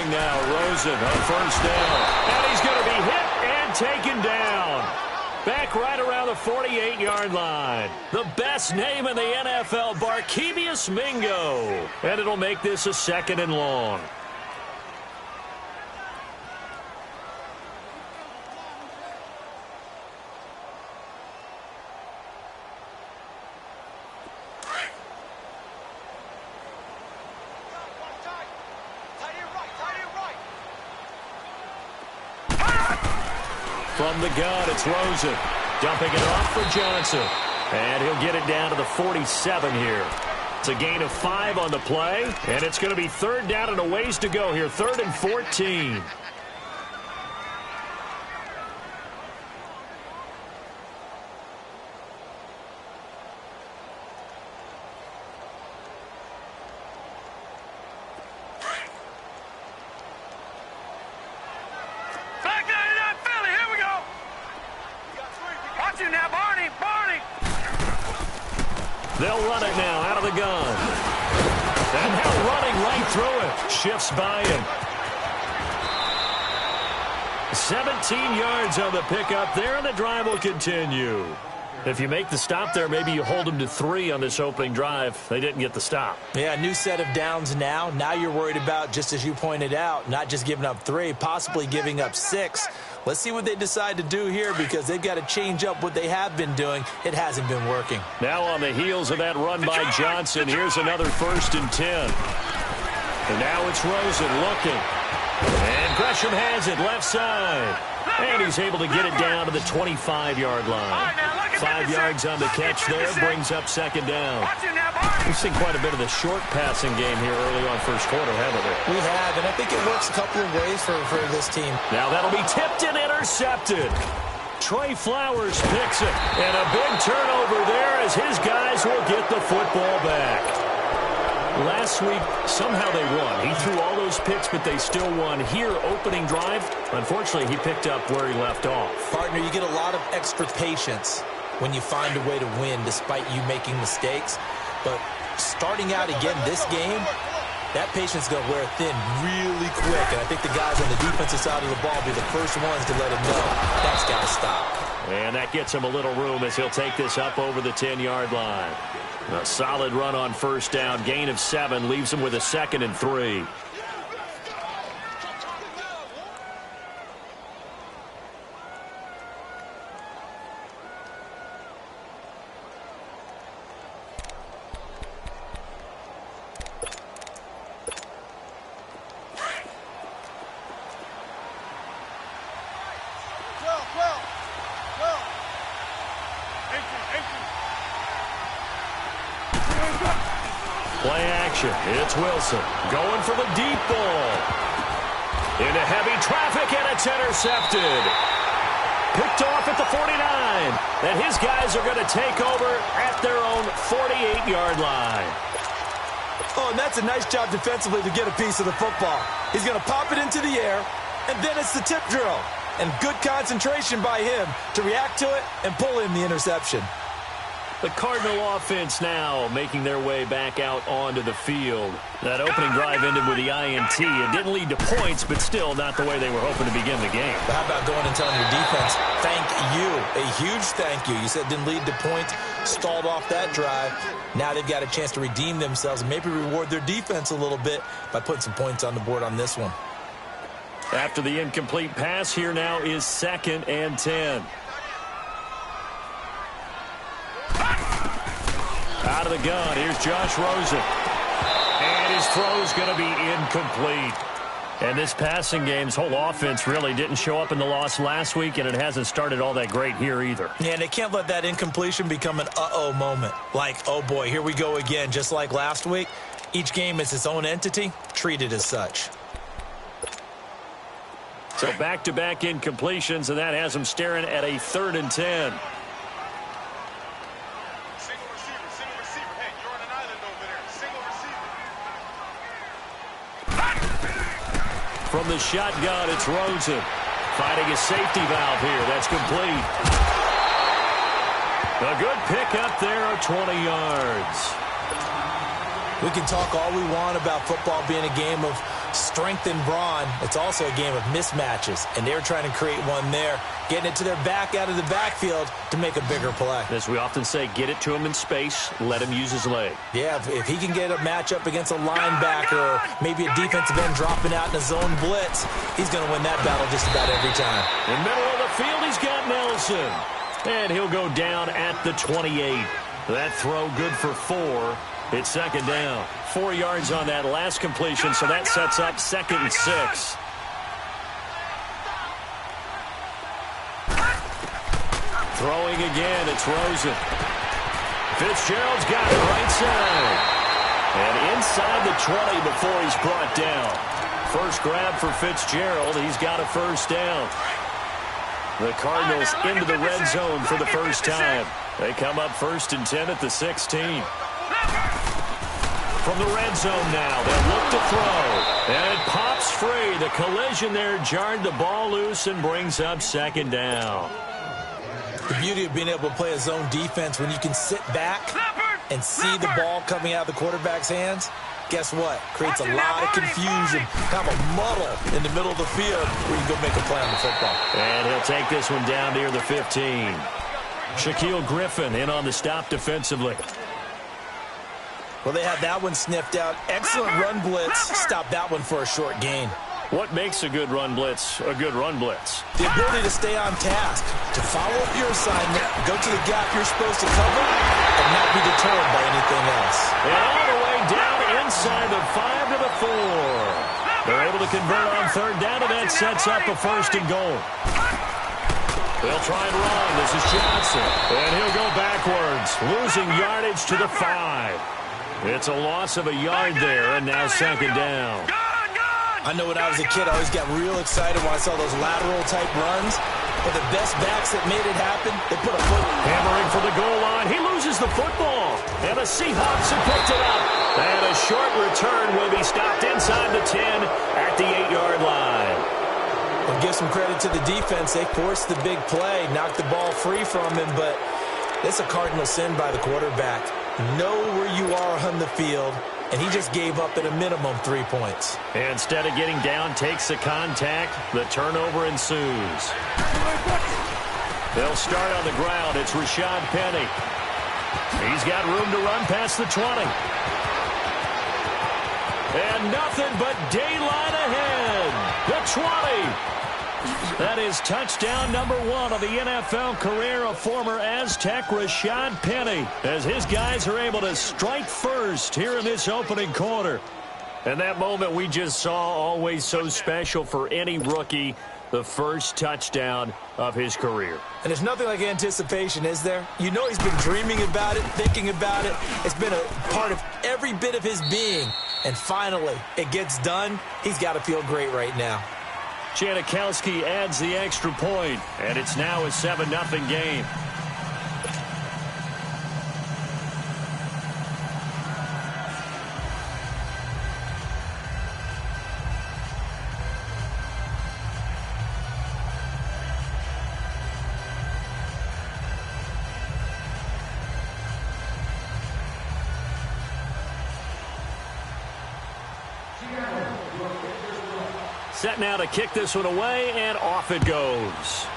throwing now. Rosen on first down. And he's going to be hit and taken down. Back right around the 48-yard line. The best name in the NFL, Barkevious Mingo. And it'll make this a 2nd and long. From the gun, it's Rosen. Dumping it off for Johnson. And he'll get it down to the 47 here. It's a gain of 5 on the play. And it's going to be 3rd down and a ways to go here. 3rd and 14. They'll run it now out of the gun. And now running right through it. Shifts by him. 17 yards on the pickup there, and the drive will continue. If you make the stop there, maybe you hold them to 3 on this opening drive. They didn't get the stop. Yeah, new set of downs now. Now you're worried about, just as you pointed out, not just giving up 3, possibly giving up 6. Let's see what they decide to do here, because they've got to change up what they have been doing. It hasn't been working. Now on the heels of that run by Johnson, here's another 1st and 10. And now it's Rosen looking. And Gresham has it left side. And he's able to get it down to the 25-yard line. 5 yards on the catch there, brings up 2nd down. We've seen quite a bit of the short passing game here early on first quarter, haven't we? We have, and I think it works a couple of ways for this team. Now that'll be tipped and intercepted. Trey Flowers picks it. And a big turnover there as his guys will get the football back. Last week, somehow they won. He threw all those picks, but they still won. Here, opening drive, unfortunately, he picked up where he left off. Partner, you get a lot of extra patience when you find a way to win despite you making mistakes. But starting out again this game, that patience is going to wear thin really quick. And I think the guys on the defensive side of the ball will be the first ones to let him know that's got to stop. And that gets him a little room as he'll take this up over the 10-yard line. A solid run on first down. Gain of 7 leaves him with a 2nd and 3. Play action. It's Wilson going for the deep ball. Into heavy traffic, and it's intercepted. Picked off at the 49. And his guys are going to take over at their own 48-yard line. Oh, and that's a nice job defensively to get a piece of the football. He's going to pop it into the air, and then it's the tip drill. And good concentration by him to react to it and pull in the interception. The Cardinal offense now making their way back out onto the field. That opening drive ended with the INT. It didn't lead to points, but still not the way they were hoping to begin the game. But how about going and telling your defense, thank you, a huge thank you. You said it didn't lead to points, stalled off that drive. Now they've got a chance to redeem themselves and maybe reward their defense a little bit by putting some points on the board on this one. After the incomplete pass, here now is 2nd and 10. Out of the gun, here's Josh Rosen. And his throw's going to be incomplete. And this passing game's whole offense really didn't show up in the loss last week, and it hasn't started all that great here either. Yeah, and they can't let that incompletion become an uh-oh moment. Like, oh boy, here we go again, just like last week. Each game is its own entity, treated as such. So back-to-back incompletions, and that has them staring at a 3rd and 10. From the shotgun, it's Rosen. Finding a safety valve here. That's complete. A good pickup there of 20 yards. We can talk all we want about football being a game of strength and brawn. It's also a game of mismatches, and they're trying to create one there, getting it to their back out of the backfield to make a bigger play. As we often say, get it to him in space, let him use his leg. Yeah, if he can get a matchup against a linebacker or maybe a defensive end dropping out in a zone blitz, he's going to win that battle just about every time. In the middle of the field, he's got Nelson. And he'll go down at the 28. That throw good for 4. It's second down. 4 yards on that last completion, so that sets up 2nd and 6. Throwing again, it's Rosen. Fitzgerald's got it right side. And inside the 20 before he's brought down. First grab for Fitzgerald. He's got a first down. The Cardinals into the red zone for the first time. They come up 1st and 10 at the 16. From the red zone now, they'll look to throw. And it pops free. The collision there jarred the ball loose and brings up 2nd down. The beauty of being able to play a zone defense when you can sit back and see the ball coming out of the quarterback's hands, guess what? Creates a lot of confusion, kind of a muddle in the middle of the field where you can go make a play on the football. And he'll take this one down near the 15. Shaquille Griffin in on the stop defensively. Well, they had that one sniffed out. Excellent run blitz. Stop that one for a short gain. What makes a good run blitz a good run blitz? The ability to stay on task, to follow up your assignment, go to the gap you're supposed to cover, and not be deterred by anything else. And all the way down inside the 5 to the 4. They're able to convert on 3rd down, and that sets up a 1st and goal. They'll try and run. This is Johnson. And he'll go backwards, losing yardage to the 5. It's a loss of a yard there, and now 2nd down. I know when I was a kid, I always got real excited when I saw those lateral-type runs. But the best backs that made it happen, they put a foot. Hammering for the goal line. He loses the football. And the Seahawks have picked it up. And a short return will be stopped inside the 10 at the 8-yard line. Well, give some credit to the defense. They forced the big play, knocked the ball free from him. But it's a cardinal sin by the quarterback. Know where you are on the field. And he just gave up at a minimum 3 points. Instead of getting down, takes the contact. The turnover ensues. They'll start on the ground. It's Rashad Penny. He's got room to run past the 20. And nothing but daylight ahead. The 20. That is touchdown number 1 of the NFL career of former Aztec Rashad Penny, as his guys are able to strike first here in this opening quarter. And that moment we just saw, always so special for any rookie, the first touchdown of his career. And there's nothing like anticipation, is there? You know he's been dreaming about it, thinking about it. It's been a part of every bit of his being. And finally, it gets done. He's got to feel great right now. Janikowski adds the extra point, and it's now a 7-0 game. Set now to kick this one away, and off it goes.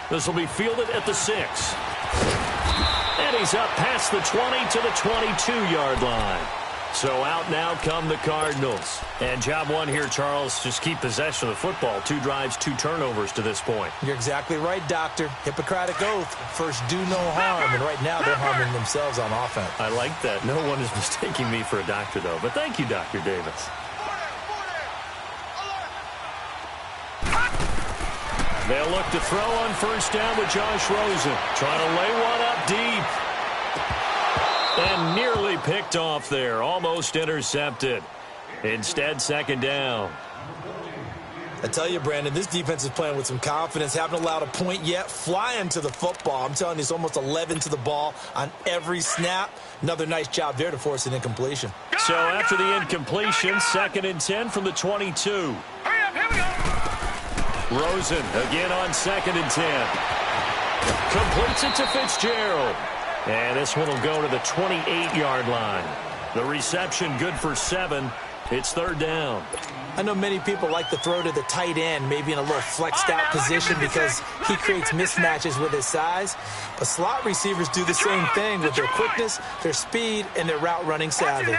This will be fielded at the 6. And he's up past the 20 to the 22-yard line. So out now come the Cardinals. And job 1 here, Charles, just keep possession of the football. 2 drives, 2 turnovers to this point. You're exactly right, Doctor. Hippocratic oath. First, do no harm. And right now, they're harming themselves on offense. I like that. No one is mistaking me for a doctor, though. But thank you, Dr. Davis. They'll look to throw on 1st down with Josh Rosen. Trying to lay one up deep. And nearly picked off there. Almost intercepted. Instead, 2nd down. I tell you, Brandon, this defense is playing with some confidence. Haven't allowed a point yet. Flying to the football. I'm telling you, it's almost 11 to the ball on every snap. Another nice job there to force an incompletion. So after the incompletion, 2nd and 10 from the 22. Hurry up, here we go. Rosen again on 2nd and 10. Completes it to Fitzgerald. And this one will go to the 28-yard line. The reception good for 7. It's third down. I know many people like to throw to the tight end, maybe in a little flexed out position because he creates mismatches with his size. But slot receivers do the same thing with their quickness, their speed, and their route running savvy.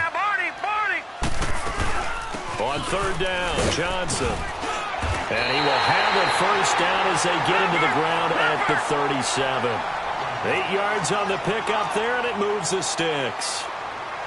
On third down, Johnson. And he will have it first down as they get into the ground at the 37. 8 yards on the pickup there, and it moves the sticks.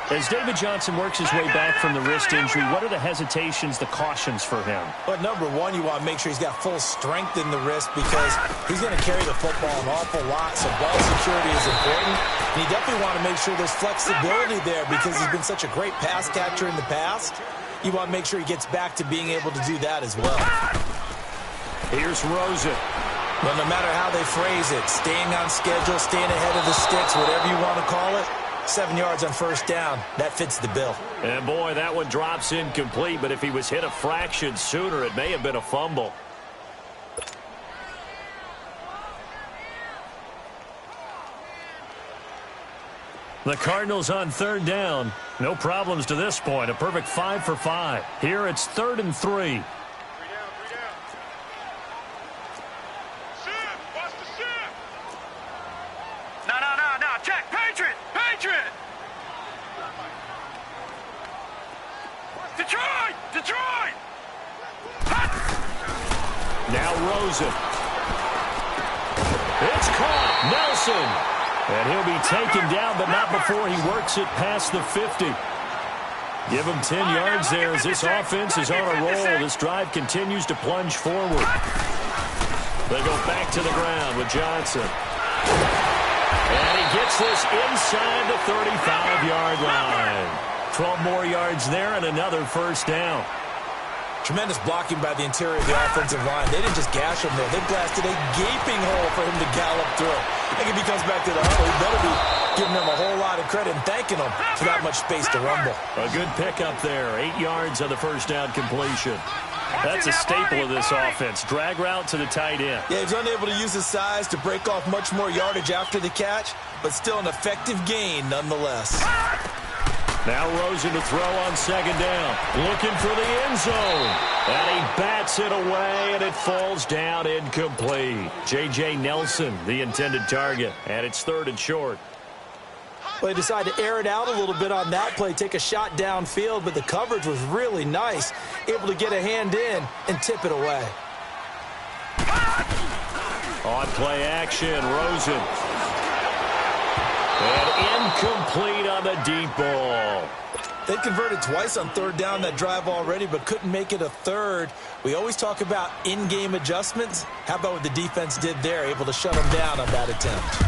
As David Johnson works his way back from the wrist injury, what are the hesitations, the cautions for him? But number one, you want to make sure he's got full strength in the wrist because he's going to carry the football an awful lot, so ball security is important. And you definitely want to make sure there's flexibility there because he's been such a great pass catcher in the past. You want to make sure he gets back to being able to do that as well. Here's Rosen. Well, no matter how they phrase it, staying on schedule, staying ahead of the sticks, whatever you want to call it, 7 yards on first down. That fits the bill. And, boy, that one drops incomplete, but if he was hit a fraction sooner, it may have been a fumble. The Cardinals on third down. No problems to this point. A perfect 5 for 5. Here it's 3rd and 3. Detroit! Now Rosen. It's caught. Nelson. And he'll be taken down, but not before he works it past the 50. Give him 10 yards there as this offense is on a roll. This drive continues to plunge forward. They go back to the ground with Johnson. And he gets this inside the 35-yard line. 12 more yards there and another first down. Tremendous blocking by the interior of the offensive line. They didn't just gash him there. They blasted a gaping hole for him to gallop through. I think if he comes back to the huddle, he better be giving them a whole lot of credit and thanking them for that much space to rumble. A good pickup there. 8 yards on the first down completion. That's a staple of this offense. Drag route to the tight end. Yeah, he's unable to use his size to break off much more yardage after the catch, but still an effective gain nonetheless. Now Rosen to throw on second down. Looking for the end zone. And he bats it away, and it falls down incomplete. J.J. Nelson, the intended target. And it's 3rd and short. Well, they decided to air it out a little bit on that play, take a shot downfield, but the coverage was really nice. Able to get a hand in and tip it away. On play action, Rosen. And incomplete on the deep ball. They converted twice on third down that drive already, but couldn't make it a third. We always talk about in-game adjustments. How about what the defense did there, able to shut them down on that attempt.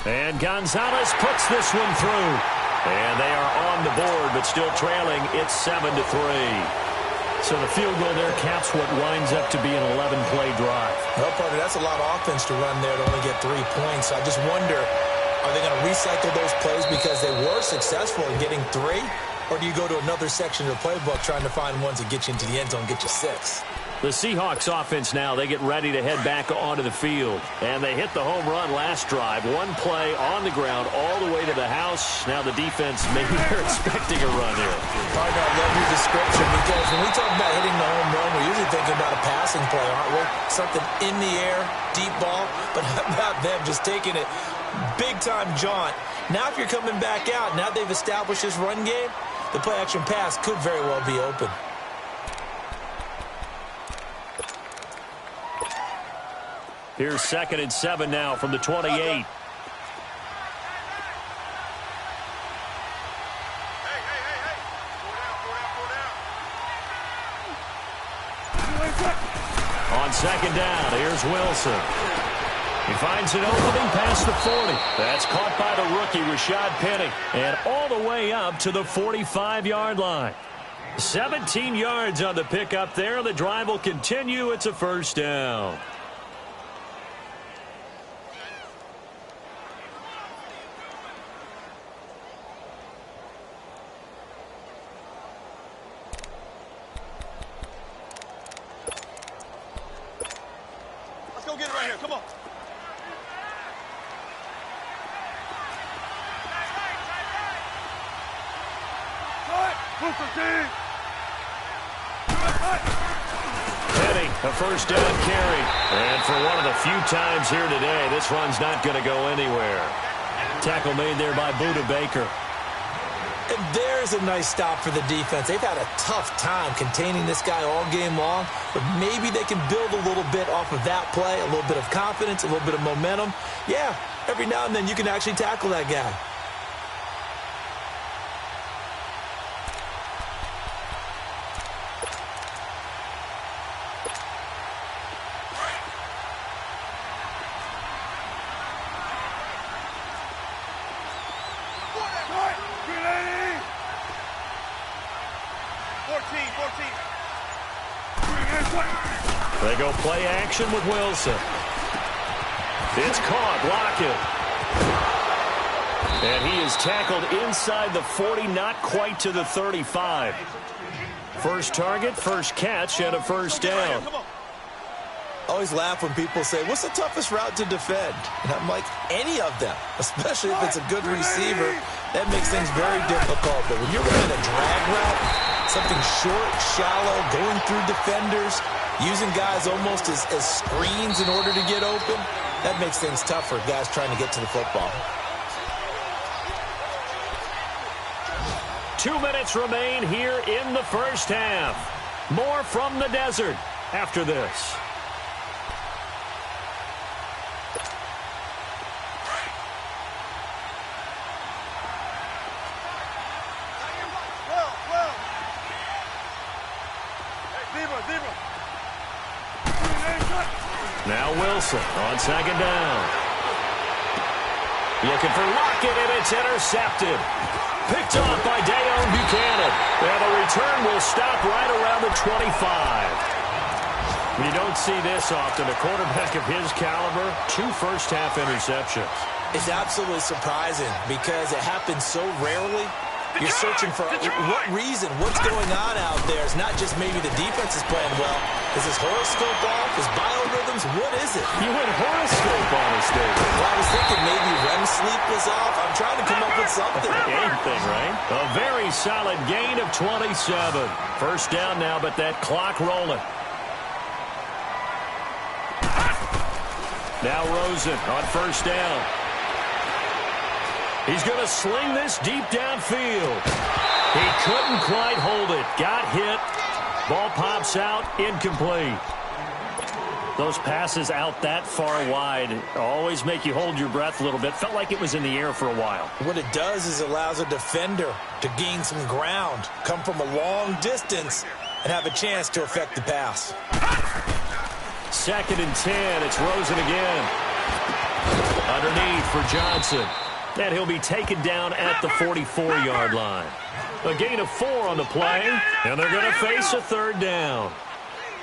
And Gonzalez puts this one through. And they are on the board, but still trailing. It's 7-3. So the field goal there caps what winds up to be an 11-play drive. Well, partner, that's a lot of offense to run there to only get 3 points. I just wonder, are they going to recycle those plays because they were successful in getting 3? Or do you go to another section of the playbook trying to find ones that get you into the end zone and get you 6? The Seahawks offense now, they get ready to head back onto the field. And they hit the home run last drive. One play on the ground all the way to the house. Now the defense, maybe they're expecting a run here. Partner, I love your description because when we talk about hitting the home run, we're usually thinking about a passing play, aren't we? Something in the air, deep ball. But how about them just taking it big-time jaunt? Now if you're coming back out, now they've established this run game, the play-action pass could very well be open. Here's 2nd and 7 now from the 28. On second down, here's Wilson. He finds an opening past the 40. That's caught by the rookie, Rashad Penny. And all the way up to the 45-yard line. 17 yards on the pickup there. The drive will continue. It's a first down. Penny, a first down carry. And for one of the few times here today, this run's not going to go anywhere. Tackle made there by Buda Baker. And there's a nice stop for the defense. They've had a tough time containing this guy all game long, but maybe they can build a little bit off of that play, a little bit of confidence, a little bit of momentum. Yeah, every now and then you can actually tackle that guy. They go play action with Wilson. It's caught. Lockett. And he is tackled inside the 40, not quite to the 35. First target, first catch, and a first down. Always laugh when people say, what's the toughest route to defend? And I'm like, any of them, especially if it's a good receiver. That makes things very difficult. But when you're running a drag route, something short, shallow, going through defenders, using guys almost as screens in order to get open, that makes things tough for guys trying to get to the football. 2 minutes remain here in the first half. More from the desert after this. Now Wilson on second down. Looking for Lockett, and it's intercepted. Picked off by Dayon Buchanan. And the return will stop right around the 25. You don't see this often. A quarterback of his caliber, 2 first-half interceptions. It's absolutely surprising because it happens so rarely. You're searching for what reason, what's going on out there. It's not just maybe the defense is playing well. Is his horoscope off? His biorhythms? What is it? You went horoscope on us, David. Well, I was thinking maybe REM sleep was off. I'm trying to come up with something. Anything, right? A very solid gain of 27. First down now, but that clock rolling. Now Rosen on first down. He's going to sling this deep downfield. He couldn't quite hold it. Got hit. Ball pops out. Incomplete. Those passes out that far wide always make you hold your breath a little bit. Felt like it was in the air for a while. What it does is allows a defender to gain some ground, come from a long distance, and have a chance to affect the pass. 2nd and 10. It's Rosen again. Underneath for Johnson. And he'll be taken down at the 44-yard line. A gain of 4 on the play, and they're going to face a third down.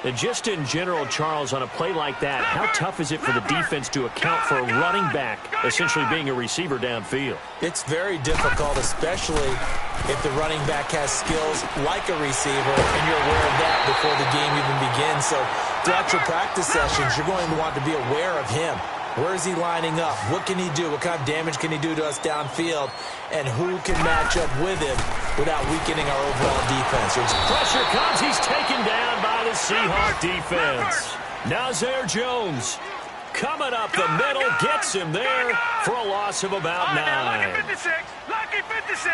And just in general, Charles, on a play like that, how tough is it for the defense to account for a running back essentially being a receiver downfield? It's very difficult, especially if the running back has skills like a receiver, and you're aware of that before the game even begins. So throughout your practice sessions, you're going to want to be aware of him. Where is he lining up? What can he do? What kind of damage can he do to us downfield? And who can match up with him without weakening our overall defense? Pressure comes. He's taken down by the Seahawk defense. Nazir Jones coming up the middle. Gets him there for a loss of about 9. Lucky 56. Lucky 56.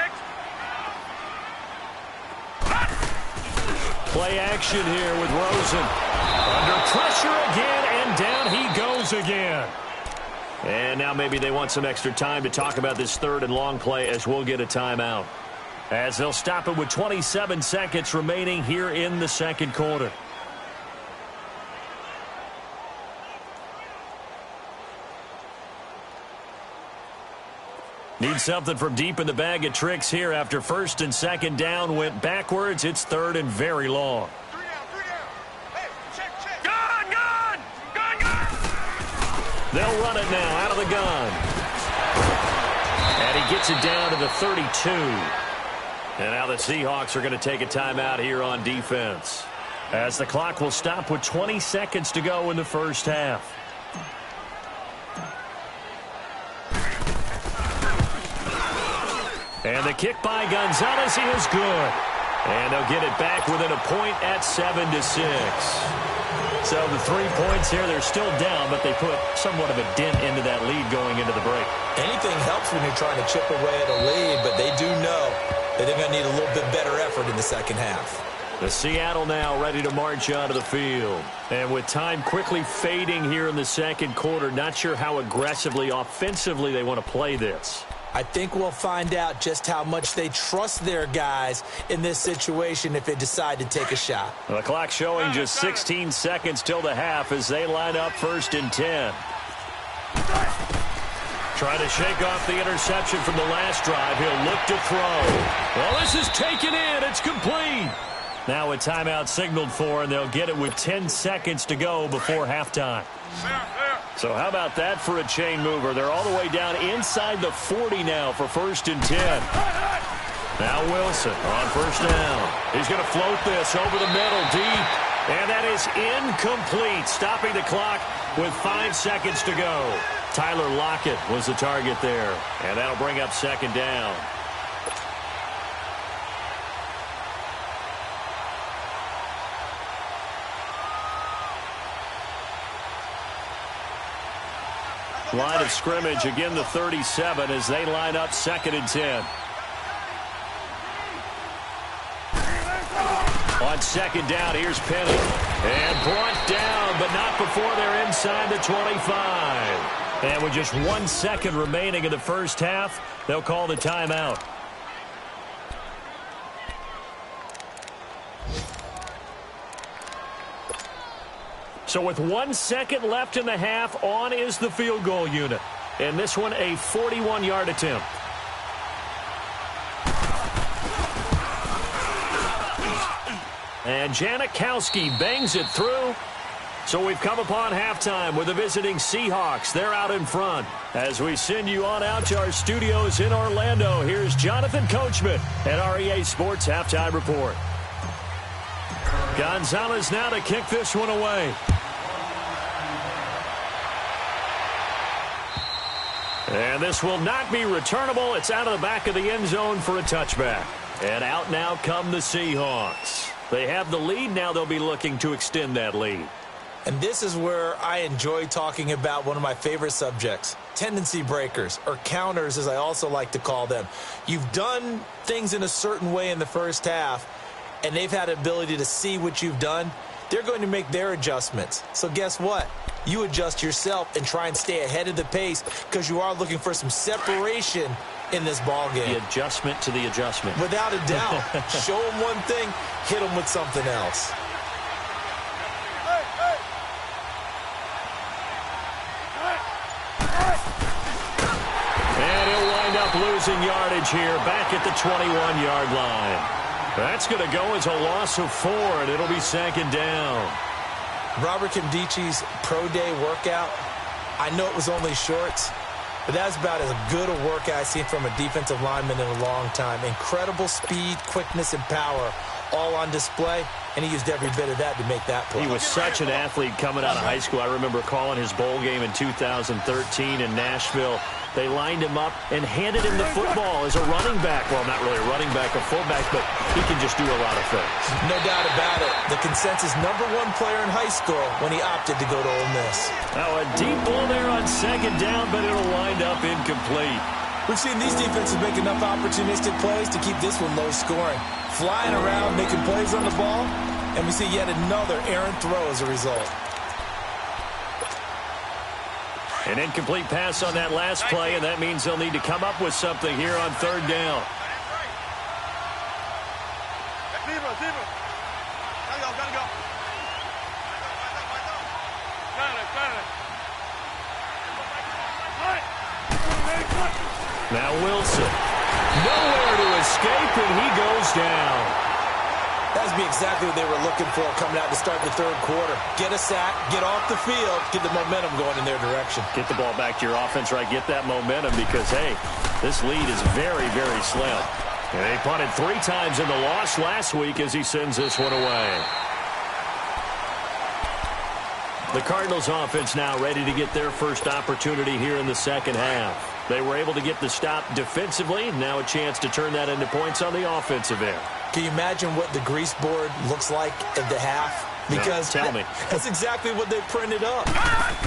Play action here with Rosen. Under pressure again, and down he goes again. And now maybe they want some extra time to talk about this 3rd and long play as we'll get a timeout. As they'll stop it with 27 seconds remaining here in the second quarter. Need something from deep in the bag of tricks here after 1st and 2nd down went backwards. It's 3rd and very long. They'll run it now out of the gun. And he gets it down to the 32. And now the Seahawks are going to take a timeout here on defense, as the clock will stop with 20 seconds to go in the first half. And the kick by Gonzalez is good. And they'll get it back within a point at 7-6. So the 3 points here, they're still down, but they put somewhat of a dent into that lead going into the break. Anything helps when you're trying to chip away at a lead, but they do know that they're going to need a little bit better effort in the second half. The Seattle now ready to march onto the field. And with time quickly fading here in the second quarter, not sure how aggressively, offensively they want to play this. I think we'll find out just how much they trust their guys in this situation if they decide to take a shot. The clock showing just 16 seconds till the half as they line up 1st and 10. Trying to shake off the interception from the last drive. He'll look to throw. Well, this is taken in. It's complete. Now a timeout signaled for, and they'll get it with 10 seconds to go before halftime. So how about that for a chain mover? They're all the way down inside the 40 now for 1st and 10. Now Wilson on 1st down. He's going to float this over the middle deep. And that is incomplete, stopping the clock with 5 seconds to go. Tyler Lockett was the target there. And that'll bring up 2nd down. Line of scrimmage, again the 37 as they line up 2nd and 10. On 2nd down, here's Penny. And brought down, but not before they're inside the 25. And with just 1 second remaining in the first half, they'll call the timeout. So with 1 second left in the half, on is the field goal unit. And this one a 41-yard attempt. And Janikowski bangs it through. So we've come upon halftime with the visiting Seahawks. They're out in front. As we send you on out to our studios in Orlando, here's Jonathan Coachman at REA Sports Halftime Report. Gonzalez now to kick this one away. And this will not be returnable. It's out of the back of the end zone for a touchback. And out now come the Seahawks. They have the lead. Now they'll be looking to extend that lead. And this is where I enjoy talking about one of my favorite subjects, tendency breakers, or counters as I also like to call them. You've done things in a certain way in the first half, and they've had the ability to see what you've done. They're going to make their adjustments. So guess what? You adjust yourself and try and stay ahead of the pace because you are looking for some separation in this ball game. The adjustment to the adjustment. Without a doubt. Show them one thing, hit them with something else. And he'll wind up losing yardage here back at the 21-yard line. That's going to go as a loss of 4, and it'll be 2nd down. Robert Kimdichi's pro day workout, I know it was only shorts, but that's about as good a workout I've seen from a defensive lineman in a long time. Incredible speed, quickness, and power all on display, and he used every bit of that to make that play. He was such an athlete coming out of high school. I remember calling his bowl game in 2013 in Nashville. They lined him up and handed him the football as a running back. Well, not really a running back, a fullback, but he can just do a lot of things. No doubt about it. The consensus #1 player in high school when he opted to go to Ole Miss. Now a deep ball there on 2nd down, but it'll wind up incomplete. We've seen these defenses make enough opportunistic plays to keep this one low scoring. Flying around, making plays on the ball, and we see yet another errant throw as a result. An incomplete pass on that last play, and that means they'll need to come up with something here on 3rd down. Now Wilson. Nowhere to escape, and he goes down. That would be exactly what they were looking for coming out to start the 3rd quarter. Get a sack, get off the field, get the momentum going in their direction. Get the ball back to your offense, right? Get that momentum because, hey, this lead is very, very slim. And they punted 3 times in the loss last week as he sends this one away. The Cardinals offense now ready to get their first opportunity here in the second half. They were able to get the stop defensively. Now a chance to turn that into points on the offensive end. Can you imagine what the grease board looks like at the half? Because tell me. That's exactly what they printed up.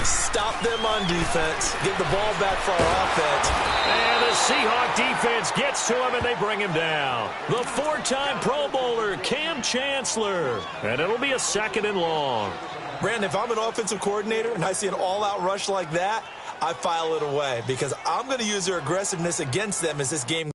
Stop them on defense. Get the ball back for our offense. And the Seahawk defense gets to him, and they bring him down. The four-time Pro Bowler, Cam Chancellor. And it'll be a 2nd and long. Brandon, if I'm an offensive coordinator and I see an all-out rush like that, I file it away because I'm going to use their aggressiveness against them as this game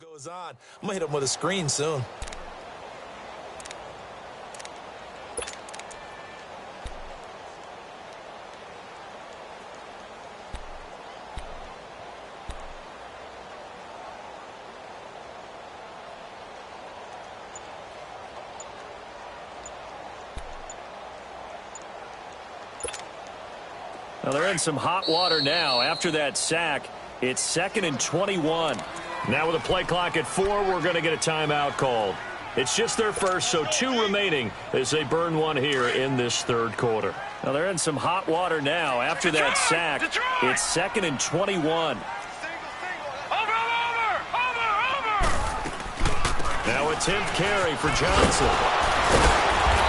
goes on. I'm going to hit him with a screen soon. Well, they're in some hot water now. After that sack, it's 2nd and 21. Now with a play clock at 4, we're going to get a timeout called. It's just their first, so 2 remaining as they burn one here in this third quarter. Now they're in some hot water now. After that sack, it's 2nd and 21. Now a 10th carry for Johnson.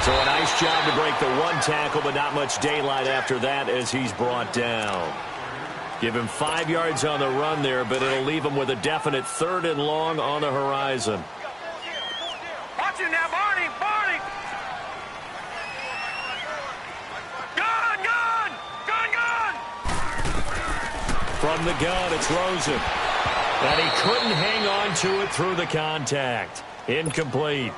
So a nice job to break the 1 tackle, but not much daylight after that as he's brought down. Give him 5 yards on the run there, but it'll leave him with a definite 3rd and long on the horizon. Watch it now, Barney! Barney! Gun! Gun! Gun! Gun! From the gun, it's Rosen. And he couldn't hang on to it through the contact. Incomplete.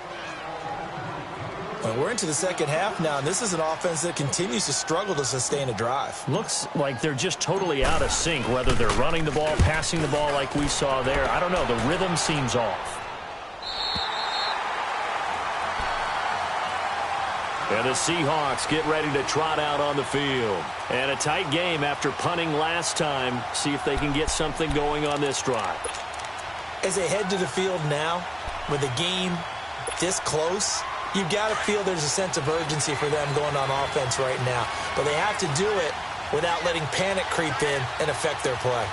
Well, we're into the second half now, and this is an offense that continues to struggle to sustain a drive. Looks like they're just totally out of sync, whether they're running the ball, passing the ball like we saw there. I don't know. The rhythm seems off. And the Seahawks get ready to trot out on the field. And a tight game after punting last time. See if they can get something going on this drive. As they head to the field now, with the game this close, you've got to feel there's a sense of urgency for them going on offense right now. But they have to do it without letting panic creep in and affect their play.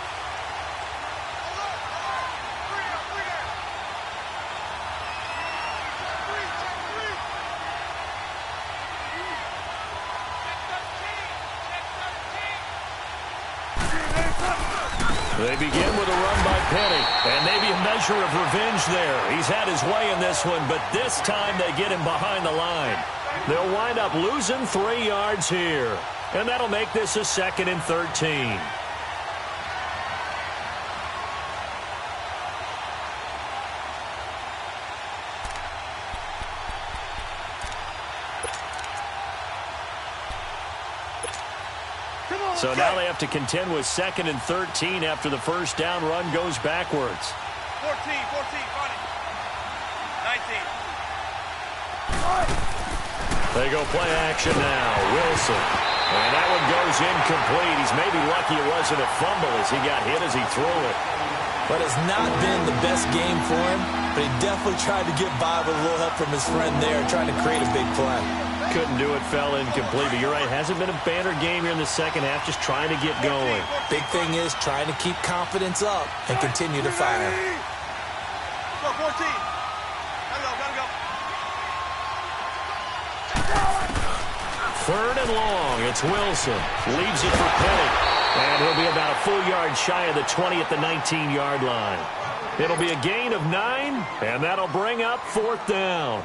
They begin with a run by Penny, and maybe a measure of revenge there. He's had his way in this one, but this time they get him behind the line. They'll wind up losing 3 yards here, and that'll make this a 2nd and 13. So now they have to contend with 2nd and 13 after the first down run goes backwards. 14, 20, 19. They go play action now. Wilson. And that one goes incomplete. He's maybe lucky it wasn't a fumble as he got hit as he threw it. But it's not been the best game for him, but he definitely tried to get by with a little help from his friend there, trying to create a big play. Couldn't do it, fell incomplete. But you're right, hasn't been a banner game here in the second half, just trying to get going. Big thing is trying to keep confidence up and continue to fire. Go, 14. Gotta go. 3rd and long. It's Wilson. Leaves it for Penny. And he'll be about a full yard shy of the 20 at the 19-yard line. It'll be a gain of 9, and that'll bring up 4th down.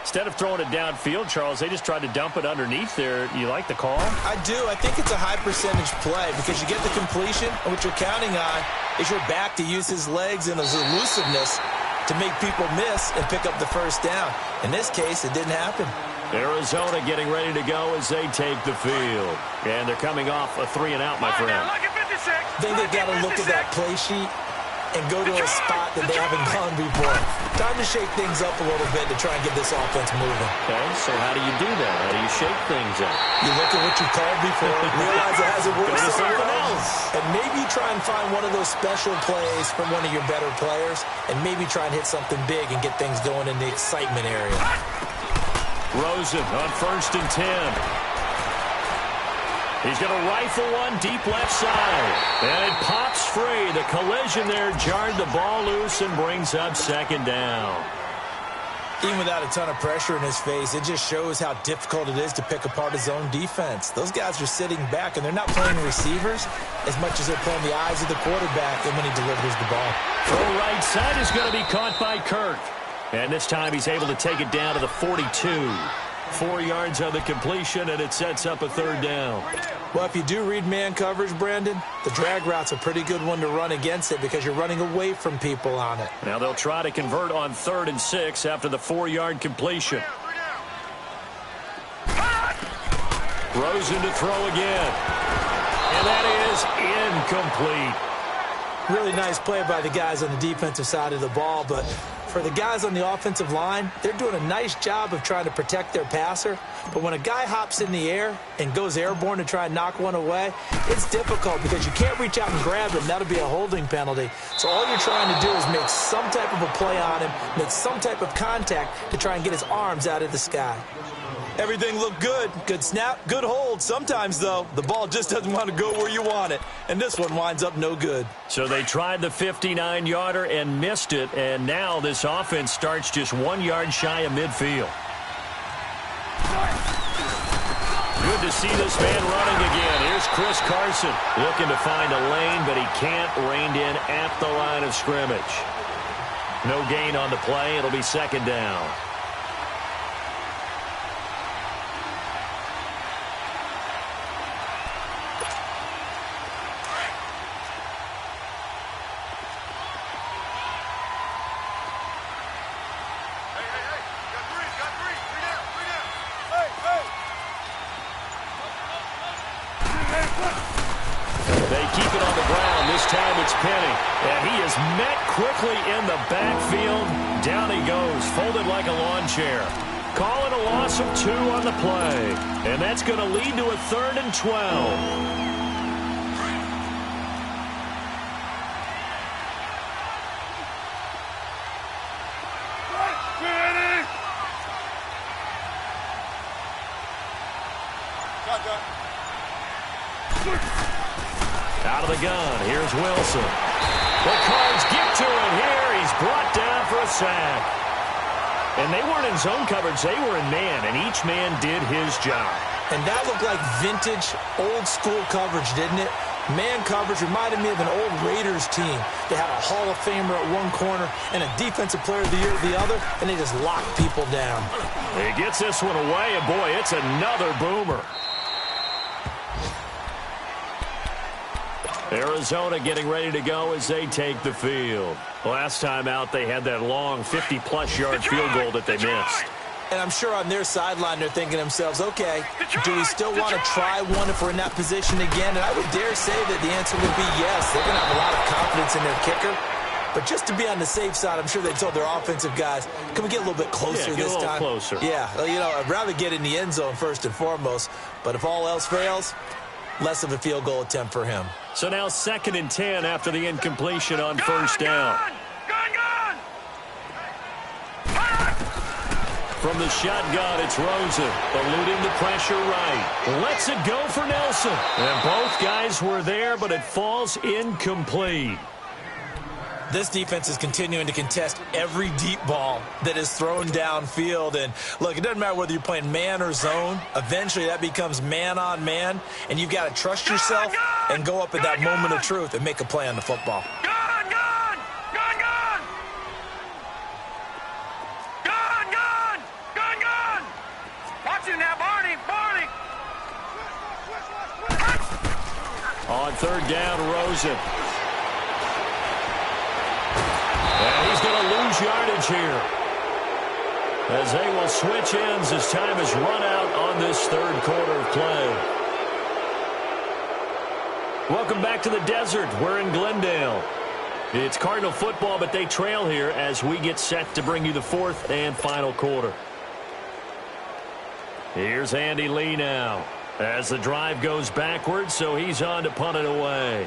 Instead of throwing it downfield, Charles, they just tried to dump it underneath there. You like the call? I do. I think it's a high percentage play because you get the completion, and what you're counting on is your back to use his legs and his elusiveness to make people miss and pick up the first down. In this case, it didn't happen. Arizona getting ready to go as they take the field. And they're coming off a 3-and-out, my friend. I think they've got to look at that play sheet and go to a spot that they haven't gone before. Time to shake things up a little bit to try and get this offense moving. Okay, so how do you do that? How do you shake things up? You look at what you called before, realize it hasn't worked Go to so something well, else. and maybe try and find one of those special plays from one of your better players, and maybe try and hit something big and get things going in the excitement area. Rosen on 1st and 10. He's going to rifle one deep left side. And it pops free. The collision there jarred the ball loose and brings up 2nd down. Even without a ton of pressure in his face, it just shows how difficult it is to pick apart his own defense. Those guys are sitting back, and they're not playing receivers as much as they're playing the eyes of the quarterback and when he delivers the ball. Throw right side is going to be caught by Kirk. And this time he's able to take it down to the 42. 4 yards on the completion, and it sets up a 3rd down. Well, if you do read man coverage, Brandon, the drag route's a pretty good one to run against it because you're running away from people on it. Now they'll try to convert on 3rd and 6 after the 4-yard completion. Rosen to throw again. And that is incomplete. Really nice play by the guys on the defensive side of the ball, but for the guys on the offensive line, they're doing a nice job of trying to protect their passer. But when a guy hops in the air and goes airborne to try and knock one away, it's difficult because you can't reach out and grab him. That'll be a holding penalty. So all you're trying to do is make some type of a play on him, make some type of contact to try and get his arms out of the sky. Everything looked good. Good snap, good hold. Sometimes, though, the ball just doesn't want to go where you want it. And this one winds up no good. So they tried the 59-yarder and missed it, and now this offense starts just 1 yard shy of midfield. Good to see this man running again. Here's Chris Carson looking to find a lane, but he can't. Reined in at the line of scrimmage. No gain on the play. It'll be 2nd down. They keep it on the ground. This time it's Penny. And he is met quickly in the backfield. Down he goes, folded like a lawn chair. Calling a loss of 2 on the play. And that's going to lead to a 3rd and 12. Out of the gun, here's Wilson. The Cards get to him here. He's brought down for a sack. And they weren't in zone coverage. They were in man, and each man did his job. And that looked like vintage, old-school coverage, didn't it? Man coverage reminded me of an old Raiders team. They had a Hall of Famer at one corner and a Defensive Player of the Year at the other, and they just locked people down. He gets this one away, and boy, it's another boomer. Arizona getting ready to go as they take the field. Last time out, they had that long 50-plus yard field goal that they missed. And I'm sure on their sideline, they're thinking to themselves, okay, do we still want to try one if we're in that position again? And I would dare say that the answer would be yes. They're going to have a lot of confidence in their kicker. But just to be on the safe side, I'm sure they told their offensive guys, can we get a little bit closer this time? Closer. Yeah, well, you know, I'd rather get in the end zone first and foremost. But if all else fails, less of a field goal attempt for him. So now 2nd and 10 after the incompletion on 1st down. From the shotgun, it's Rosen, eluding the pressure right. Lets it go for Nelson. And both guys were there, but it falls incomplete. This defense is continuing to contest every deep ball that is thrown downfield. And, look, it doesn't matter whether you're playing man or zone. Eventually, that becomes man-on-man, and you've got to trust yourself and go up at that moment of truth and make a play on the football. Watch it now, Barney! On 3rd down, Rosen. And he's going to lose yardage here, as they will switch ends as time is run out on this 3rd quarter of play. Welcome back to the desert. We're in Glendale. It's Cardinal football, but they trail here as we get set to bring you the fourth and final quarter. Here's Andy Lee now as the drive goes backwards, so he's on to punt it away.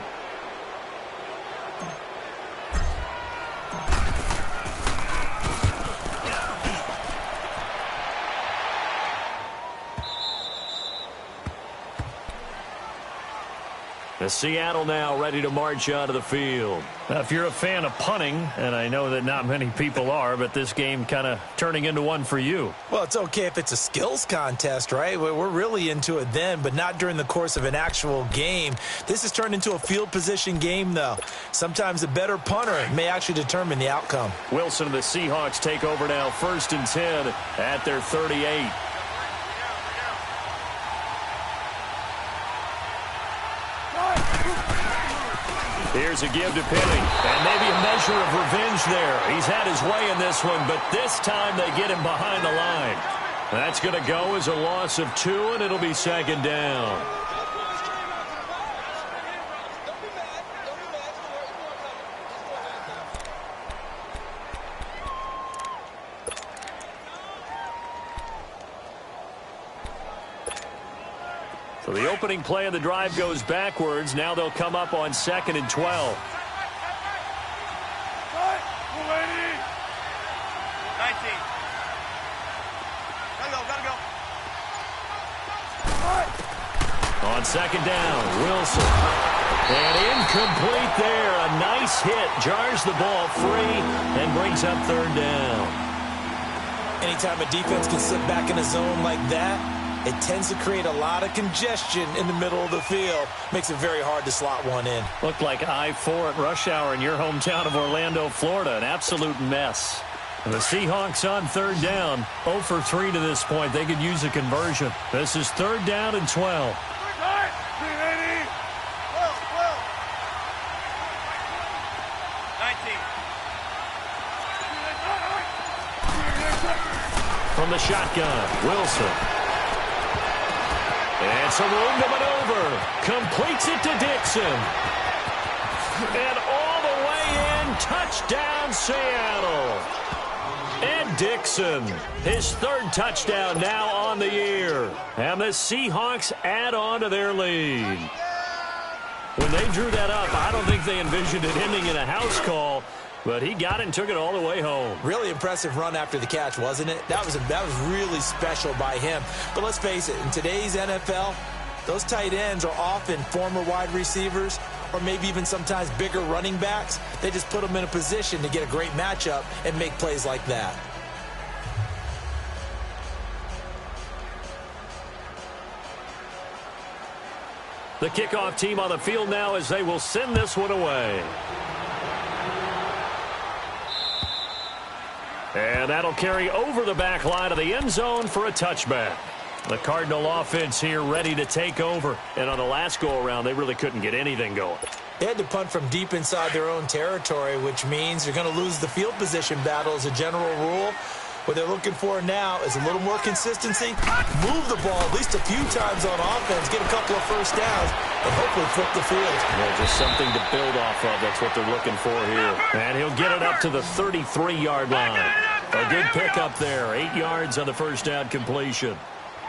Seattle now ready to march onto the field. Now, if you're a fan of punting, and I know that not many people are, but this game kind of turning into one for you. Well, it's okay if it's a skills contest, right? We're really into it then, but not during the course of an actual game. This has turned into a field position game, though. Sometimes a better punter may actually determine the outcome. Wilson and the Seahawks take over now, 1st and 10 at their 38. Here's a give to Penny, and maybe a measure of revenge there. He's had his way in this one, but this time they get him behind the line. That's going to go as a loss of 2, and it'll be 2nd down. So the opening play of the drive goes backwards. Now they'll come up on 2nd and 12. 19. Gotta go. On 2nd down, Wilson. And incomplete there. A nice hit. Jars the ball free and brings up 3rd down. Anytime a defense can sit back in a zone like that, it tends to create a lot of congestion in the middle of the field. Makes it very hard to slot one in. Looked like I-4 at rush hour in your hometown of Orlando, Florida. An absolute mess. And the Seahawks on 3rd down. 0 for 3 to this point. They could use a conversion. This is 3rd down and 12. From the shotgun, Wilson. And some room to maneuver. Completes it to Dixon. And all the way in. Touchdown, Seattle. And Dixon, his 3rd touchdown now on the year. And the Seahawks add on to their lead. When they drew that up, I don't think they envisioned it ending in a house call. But he got it and took it all the way home. Really impressive run after the catch, wasn't it? That was really special by him. But let's face it, in today's NFL, those tight ends are often former wide receivers or maybe even sometimes bigger running backs. They just put them in a position to get a great matchup and make plays like that. The kickoff team on the field now as they will send this one away. And that'll carry over the back line of the end zone for a touchback. The Cardinal offense here ready to take over. And on the last go-around, they really couldn't get anything going. They had to punt from deep inside their own territory, which means they're going to lose the field position battle as a general rule. What they're looking for now is a little more consistency, move the ball at least a few times on offense, get a couple of first downs, and hopefully flip the field. Yeah, just something to build off of. That's what they're looking for here. And he'll get it up to the 33-yard line. A good pickup there. 8 yards on the first down completion.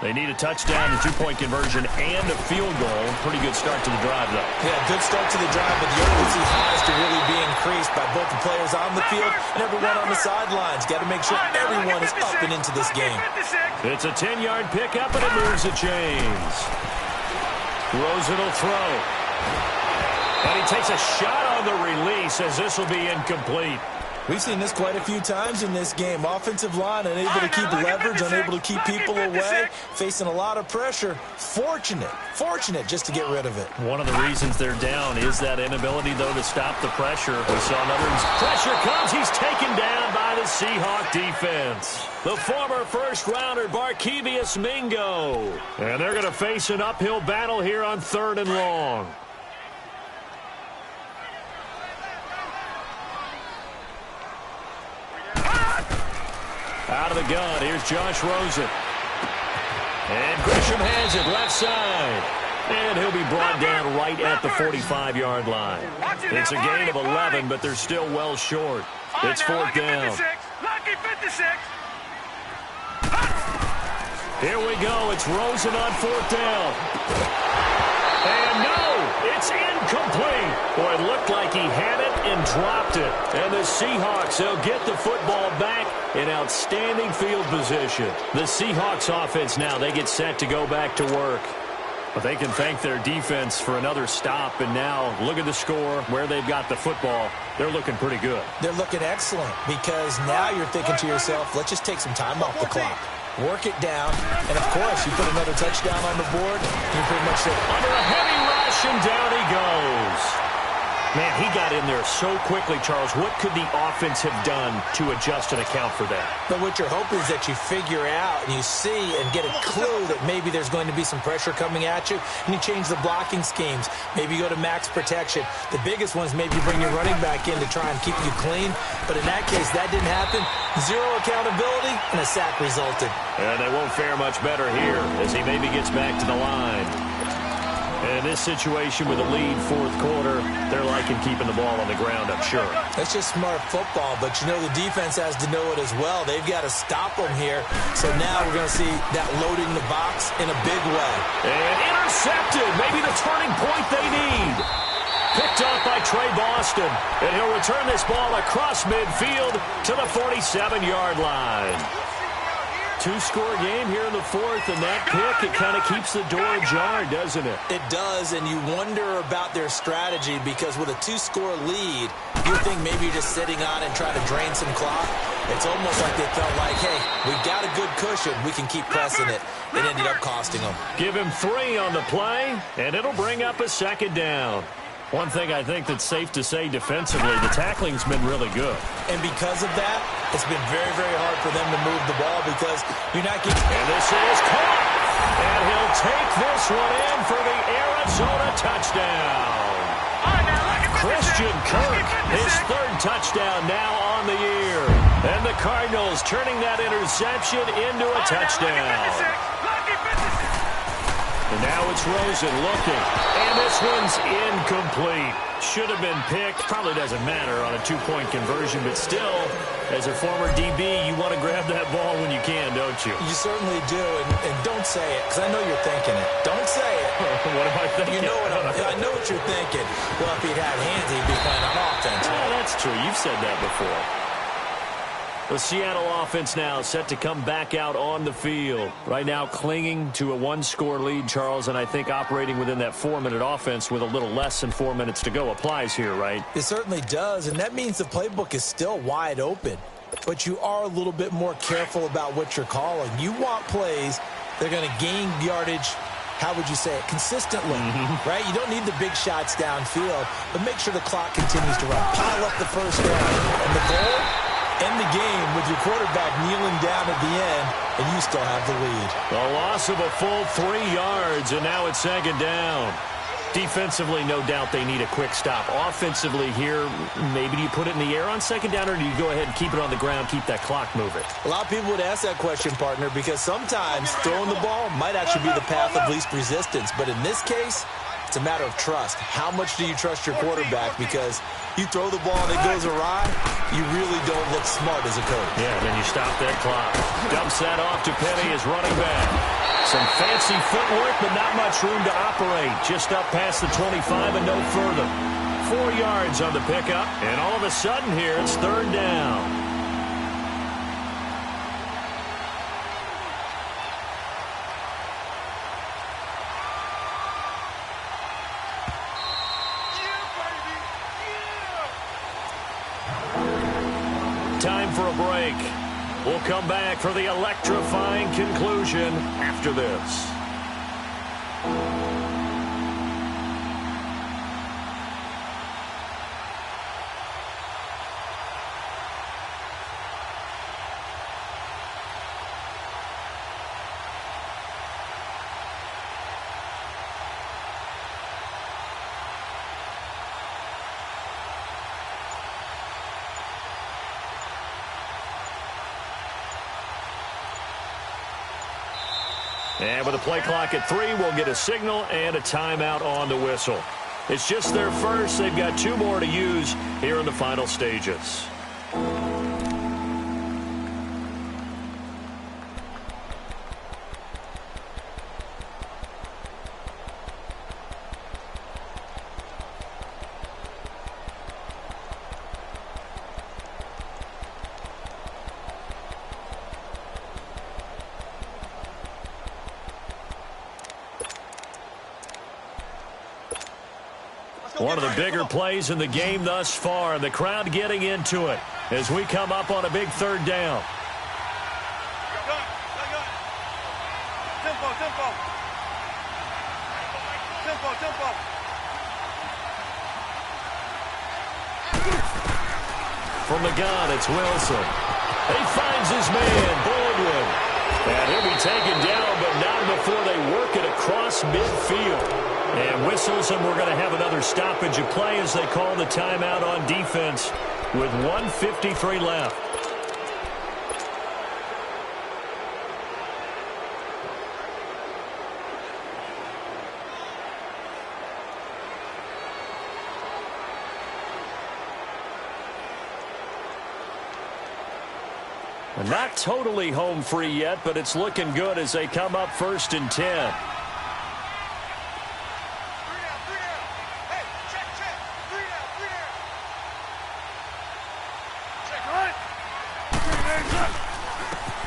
They need a touchdown, a two-point conversion, and a field goal. Pretty good start to the drive, though. Yeah, good start to the drive, but the urgency has to really be increased by both the players on the field and everyone on the sidelines. Got to make sure everyone is up and into this game. It's a 10-yard pickup, and it moves the chains. Rosen will throw. And he takes a shot on the release as this will be incomplete. We've seen this quite a few times in this game. Offensive line unable to keep leverage, unable to keep people away, facing a lot of pressure. Fortunate just to get rid of it. One of the reasons they're down is that inability, though, to stop the pressure. We saw another pressure comes. He's taken down by the Seahawk defense. The former first-rounder, Barkevious Mingo. And they're going to face an uphill battle here on 3rd and long. Out of the gun, here's Josh Rosen. And Gresham has it left side. And he'll be brought down right at the 45-yard line. It's a gain of 11, but they're still well short. It's fourth down. Lucky 56. Here we go. It's Rosen on fourth down. And no, it's incomplete. Boy, it looked like he had it and dropped it. And the Seahawks, they'll get the football back in outstanding field position. The Seahawks offense now, they get set to go back to work. But they can thank their defense for another stop. And now, look at the score, where they've got the football. They're looking pretty good. They're looking excellent because now you're thinking to yourself, let's just take some time off the clock. Work it down, and of course, you put another touchdown on the board, you pretty much say, under a heavy rush, and down he goes. Man, he got in there so quickly, Charles. What could the offense have done to adjust and account for that? But what you're hoping is that you figure out and you see and get a clue that maybe there's going to be some pressure coming at you, and you change the blocking schemes. Maybe you go to max protection. The biggest one is maybe you bring your running back in to try and keep you clean. But in that case, that didn't happen. Zero accountability, and a sack resulted. And they won't fare much better here as he maybe gets back to the line. And in this situation with a lead fourth quarter, they're liking keeping the ball on the ground, I'm sure. That's just smart football, but you know the defense has to know it as well. They've got to stop them here. So now we're going to see that loading the box in a big way. And intercepted, maybe the turning point they need. Picked up by Trey Boston, and he'll return this ball across midfield to the 47-yard line. Two-score game here in the fourth, and that pick, it kind of keeps the door ajar, doesn't it? It does, and you wonder about their strategy because with a two-score lead, you think maybe you're just sitting on it and trying to drain some clock. It's almost like they felt like, hey, we've got a good cushion. We can keep pressing it. It ended up costing them. Give him 3 on the play, and it'll bring up a second down. One thing I think that's safe to say defensively, the tackling's been really good. And because of that, it's been very, very hard for them to move the ball because you're not getting... And this is caught. And he'll take this one in for the Arizona touchdown. Christian Kirk, his third touchdown now on the year. And the Cardinals turning that interception into a touchdown. And now it's Rosen looking. And this one's incomplete. Should have been picked. Probably doesn't matter on a two-point conversion, but still, as a former DB, you want to grab that ball when you can, don't you? You certainly do, and don't say it, because I know you're thinking it. Don't say it. What am I thinking? You know what I know what you're thinking. Well, if he'd had hands, he'd be playing on offense. Oh, that's true. You've said that before. The Seattle offense now set to come back out on the field. Right now clinging to a one-score lead, Charles, and I think operating within that 4-minute offense with a little less than 4 minutes to go applies here, right? It certainly does, and that means the playbook is still wide open. But you are a little bit more careful about what you're calling. You want plays that are going to gain yardage, how would you say it, consistently, right? You don't need the big shots downfield, but make sure the clock continues to run. Pile up the first down. And the goal? End the game with your quarterback kneeling down at the end, and you still have the lead. A loss of a full 3 yards, and now it's second down. Defensively, no doubt they need a quick stop. Offensively here, maybe do you put it in the air on second down, or do you go ahead and keep it on the ground, keep that clock moving? A lot of people would ask that question, partner, because sometimes throwing the ball might actually be the path of least resistance. But in this case, it's a matter of trust. How much do you trust your quarterback? Because you throw the ball and it goes awry, you really don't look smart as a coach. Yeah, then you stop that clock. Dumps that off to Penny as running back. Some fancy footwork, but not much room to operate. Just up past the 25 and no further. 4 yards on the pickup, and all of a sudden here, it's third down. Time for a break. We'll come back for the electrifying conclusion after this. And with a play clock at 3, we'll get a signal and a timeout on the whistle. It's just their first. They've got 2 more to use here in the final stages. One of the bigger plays in the game thus far, and the crowd getting into it as we come up on a big 3rd down. Tempo, tempo. Tempo, tempo. From the gun, it's Wilson. He finds his man, Baldwin. And he'll be taken down, but not before they work it across midfield. And whistles, and we're going to have another stoppage of play as they call the timeout on defense with 1:53 left. Not totally home free yet, but it's looking good as they come up 1st and 10.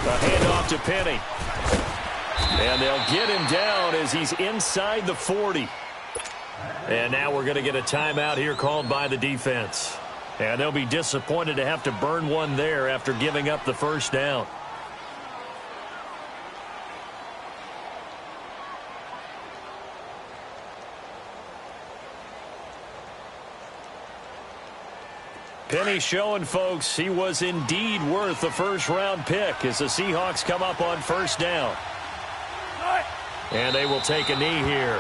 A handoff to Penny. And they'll get him down as he's inside the 40. And now we're going to get a timeout here called by the defense. And they'll be disappointed to have to burn one there after giving up the 1st down. Penny showing folks he was indeed worth the 1st-round pick as the Seahawks come up on 1st down. And they will take a knee here.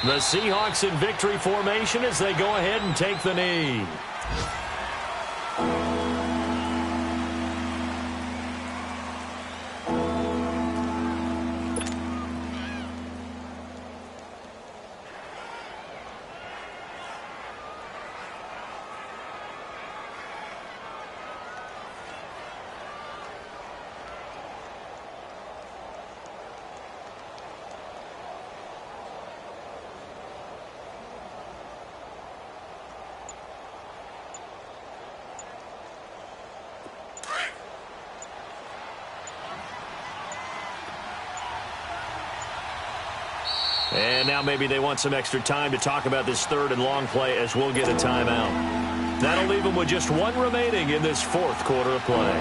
The Seahawks in victory formation as they go ahead and take the knee. And now maybe they want some extra time to talk about this 3rd and long play as we'll get a timeout. That'll leave them with just 1 remaining in this 4th quarter of play.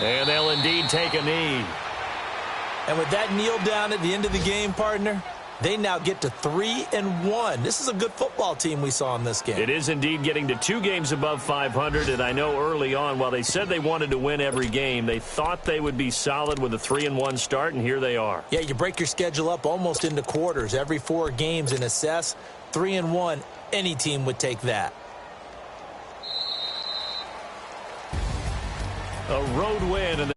And they'll indeed take a knee. And with that kneel down at the end of the game, partner, they now get to 3-1. This is a good football team we saw in this game. It is indeed getting to 2 games above 500, and I know early on, while they said they wanted to win every game, they thought they would be solid with a 3-1 start, and here they are. Yeah, you break your schedule up almost into quarters, every 4 games, and assess 3-1. Any team would take that. A road win.